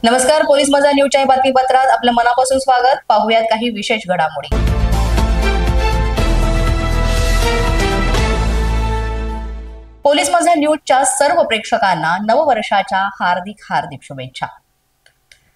नमस्कार, पोलीस माझा न्यूजच्या बातमीपत्रात आपलं मनापासून स्वागत. पाहूयात काही विशेष घडामोडी. पोलीस माझा न्यूजच्या सर्व प्रेक्षकांना नववर्षाच्या हार्दिक शुभेच्छा.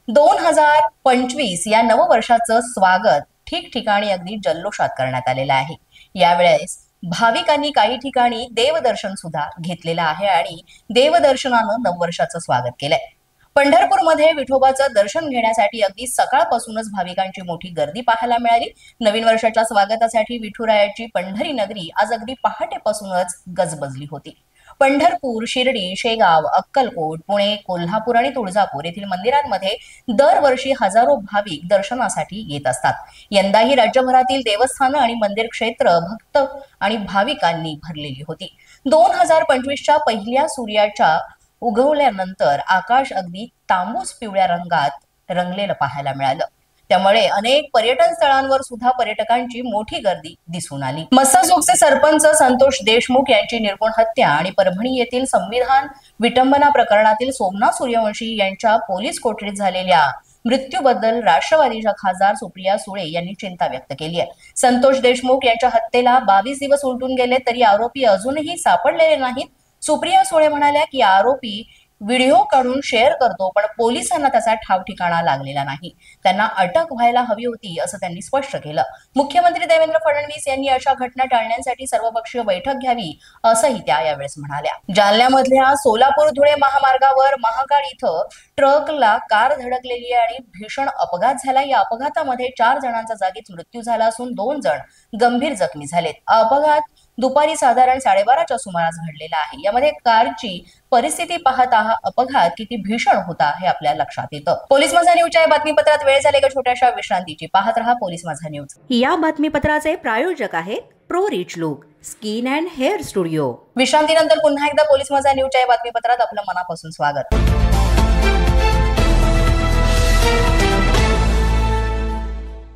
2025 या नववर्षाचं स्वागत ठिकठिकाणी अगदी जल्लोषात करण्यात आलेलं आहे. यावेळेस भाविकांनी काही ठिकाणी देवदर्शन सुद्धा घेतलेलं आहे आणि देवदर्शनानं नववर्षाचं स्वागत केलंय. पंढरपूरमध्ये विठोबाचं दर्शन घेण्यासाठी अगदी सकाळपासूनच भाविकांची मोठी गर्दी पाहायला मिळाली. नवीन वर्षाच्या स्वागतासाठी विठुरायाची पंढरी नगरी आज अगदी पहाटेपासूनच गजबजली होती. पंढरपूर, शिर्डी, शेगाव, अक्कलकोट, पुणे, कोल्हापूर आणि तुळजापूर येथील मंदिरांमध्ये दरवर्षी हजारो भाविक दर्शनासाठी येत असतात. यंदाही राज्यभरातील देवस्थानं आणि मंदिर क्षेत्र भक्त आणि भाविकांनी भरलेली होती. 2025च्या पहिल्या सूर्याच्या उगवल्यानंतर आकाश अगदी तांबूस पिवळ्या रंगात रंगलेलं पाहायला मिळालं. त्यामुळे अनेक पर्यटन स्थळांवर सुद्धा पर्यटकांची मोठी गर्दी दिसून आली. मस्साजोगचे सरपंच संतोष देशमुख यांची निर्गुण हत्या आणि परभणी येथील संविधान विटंबना प्रकरणातील सोमनाथ सूर्यवंशी यांच्या पोलीस कोठडीत झालेल्या मृत्यूबद्दल राष्ट्रवादीच्या खासदार सुप्रिया सुळे यांनी चिंता व्यक्त केली आहे. संतोष देशमुख यांच्या हत्येला 22 दिवस उलटून गेले तरी आरोपी अजूनही सापडलेले नाहीत. सुप्रिया सुळे म्हणाल्या की आरोपी व्हिडिओ काढून शेअर करतो, पण पोलिसांना त्याचा ठाव ठिकाणा लागलेला नाही. त्यांना अटक व्हायला हवी होती असं त्यांनी स्पष्ट केलं. मुख्यमंत्री देवेंद्र फडणवीस यांनी अशा घटना टाळण्यासाठी सर्वपक्षीय बैठक घ्यावी असंही त्या यावेळेस म्हणाल्या. जालन्यामधल्या सोलापूर-धुळे महामार्गावर महाकाळ इथं ट्रकला कार धडकलेली आणि भीषण अपघात झाला. या अपघातामध्ये 4 जणांचा जागीच मृत्यू झाला असून 2 जण गंभीर जखमी झालेत. अपघात दुपारी साधारण 12:30च्या सुमारास घडलेला आहे. यामध्ये कारची परिस्थिती पाहता हा अपघात किती भीषण होता हे आपल्या लक्षात येतं. पोलीस माझा न्यूजच्या बातमीपत्रात वेळ झाली एका छोट्याशा विश्रांतीची. पाहत रहा पोलीस माझा न्यूज. या बातमीपत्राचे प्रायोजक आहेत pro rich look skin and hair studio. विश्रांतीनंतर पुन्हा एकदा पोलीस माझा न्यूजच्या बातमीपत्रात आपलं मनापासून स्वागत.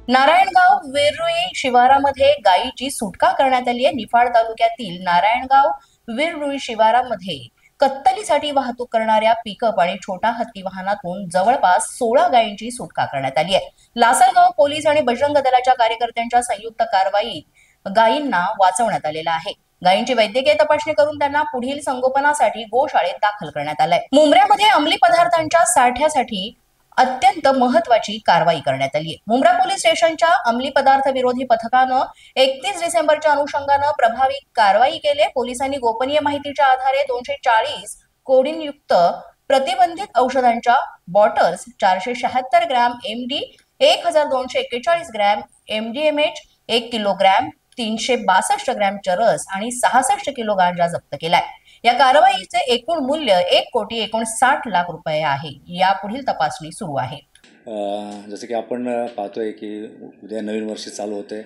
नारायणगाव विरुई शिवारामध्ये गायीची सुटका करण्यात आली आहे. निफाड तालुक्यातील नारायणगाव विरुई शिवारामध्ये कत्तलीसाठी वाहतूक करणाऱ्या पिकअप आणि छोटा हत्ती वाहनातून जवळपास 16 गायींची सुटका करण्यात आली आहे. लासलगाव पोलीस आणि बजरंग दलाच्या कार्यकर्त्यांच्या संयुक्त कारवाईत गायींना वाचवण्यात आलेलं आहे. गायींची वैद्यकीय तपासणी करून त्यांना पुढील संगोपनासाठी गोशाळेत दाखल करण्यात आलंय. मुंब्र्यामध्ये अंमली पदार्थांच्या साठ्यासाठी अत्यंत महत्वाची कारवाई करण्यात आली आहे. मुंब्रा पोलीस स्टेशनच्या अंमली पदार्थ विरोधी पथकानं 31 डिसेंबरच्या अनुषंगानं प्रभावी कारवाई केली. पोलिसांनी गोपनीय माहितीच्या आधारे 240 कोडींयुक्त प्रतिबंधित औषधांच्या bottles, 476 gram MD, 1241 gram MDMH, 1 kilogram, 362 gram चरस आणि 66 किलो गांजा जप्त केलाय. या कारवाईचे एकूण मूल्य 1,59,00,000 रुपये आहे. या पुढील तपासणी सुरू आहे. जसं की आपण पाहतोय की उद्या नवीन वर्ष चालू होते,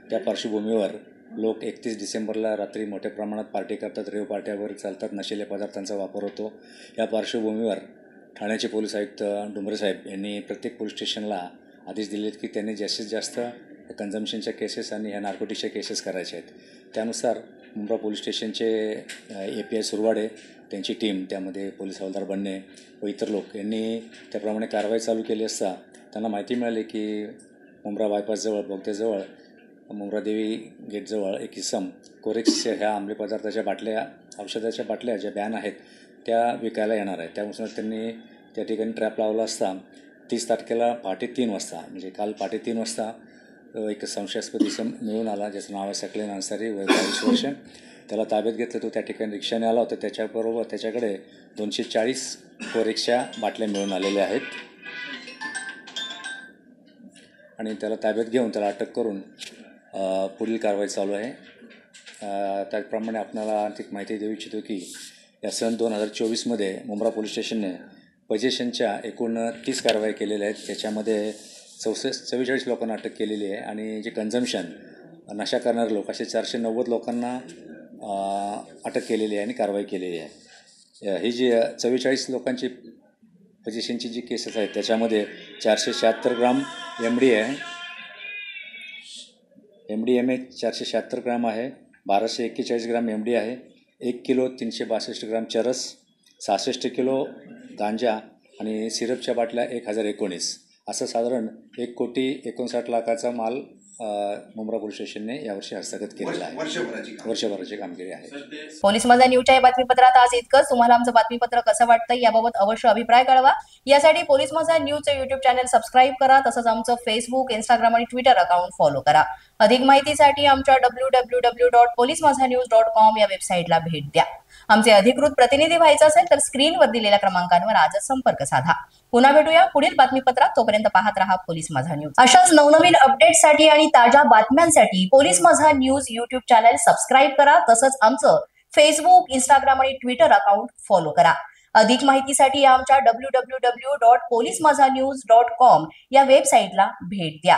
त्या पार्श्वभूमीवर लोक 31 डिसेंबरला रात्री मोठ्या प्रमाणात पार्टी करतात, रेव पार्ट्यावर चालतात, नशिले पदार्थांचा वापर होतो. या पार्श्वभूमीवर ठाण्याचे पोलीस आयुक्त डुंबरे साहेब यांनी प्रत्येक पोलीस स्टेशनला आदेश दिले की त्यांनी जास्तीत जास्त कन्झम्पशनच्या केसेस आणि ह्या नार्कोटिक्सच्या केसेस करायच्या आहेत. त्यानुसार मुंब्रा पोलीस स्टेशनचे API सुरवाडे, त्यांची टीम, त्यामध्ये पोलीस हवालदार बन्ने व इतर लोक यांनी त्याप्रमाणे कारवाई चालू केली असता त्यांना माहिती मिळाली की मुंब्रा बायपासजवळ बोगद्याजवळ मुंब्रादेवी गेटजवळ एक इसम कोरेक्स ह्या अंमली पदार्थाच्या बाटल्या, औषधाच्या बाटल्या ज्या बॅन आहेत त्या विकायला येणार आहेत. त्यानुसार त्यांनी त्या ठिकाणी ट्रॅप लावला असता 30 तारखेला पहाटे 3 वाजता, म्हणजे काल पहाटे 3 वाजता एक संशयास्पद इसम मिळून आला, ज्याचं नाव आहे सकलेन अन्सारी, वय 22 वर्ष. त्याला ताब्यात घेतलं. तो त्या ठिकाणी रिक्षाने आला होता. त्याच्याबरोबर त्याच्याकडे 240 कोरेक्सच्या बाटल्या मिळून आलेल्या आहेत आणि त्याला ताब्यात घेऊन त्याला अटक करून पुढील कारवाई चालू आहे. त्याचप्रमाणे आपल्याला आणखी माहिती देऊ इच्छितो की या सन 2024मध्ये मुंब्रा पोलीस स्टेशनने पोजेशनच्या एकूण 30 कारवाई केलेल्या आहेत. त्याच्यामध्ये 44 लोकांना अटक केलेली आहे आणि जे कन्झम्पशन, नशा करणारे लोक, असे 490 लोकांना अटक केलेली आहे आणि कारवाई केलेली आहे. ही जी 44 लोकांची पोजेशनची जी केसेस आहेत त्याच्यामध्ये 476 ग्राम MD आहे, MDMA 476 ग्राम आहे, 1241 ग्राम MD आहे, 1 किलो 362 ग्राम चरस, 66 किलो गांजा आणि सिरपच्या बाटल्या 1019 असं साधारण 1,59,60,00,000चा माल मुंब्रा पोलीस स्टेशनने यावर्षी हस्तगत केलेला आहे. वर्षभराची कामगिरी आहे. पोलीस माझा न्यूजच्या या बातमीपत्रात आज इतकंच. तुम्हाला आमचं बातमीपत्र कसं वाटतं याबाबत अवश्य अभिप्राय कळवा. यासाठी पोलीस माझा न्यूजचं युट्यूब चॅनल सबस्क्राईब करा. तसंच आमचं फेसबुक, इंस्टाग्राम आणि ट्विटर अकाउंट फॉलो करा. अधिक माहितीसाठी आमच्या www.policemazanews.com या वेबसाईटला भेट द्या. आमचे अधिकृत प्रतिनिधी व्हायचं असेल तर स्क्रीनवर दिलेल्या क्रमांकांवर आजच संपर्क साधा. पुन्हा भेटूया पुढील बातमीपत्रात. तोपर्यंत पाहत रहा पोलीस माझा न्यूज. अशाच नवनवीन अपडेट्ससाठी आणि ताज्या बातम्यांसाठी पोलीस माझा न्यूज युट्यूब चॅनल सबस्क्राईब करा. तसंच आमचं फेसबुक, इंस्टाग्राम आणि ट्विटर अकाउंट फॉलो करा. अधिक माहितीसाठी आमच्या www.policemazanews.com या वेबसाईटला भेट द्या.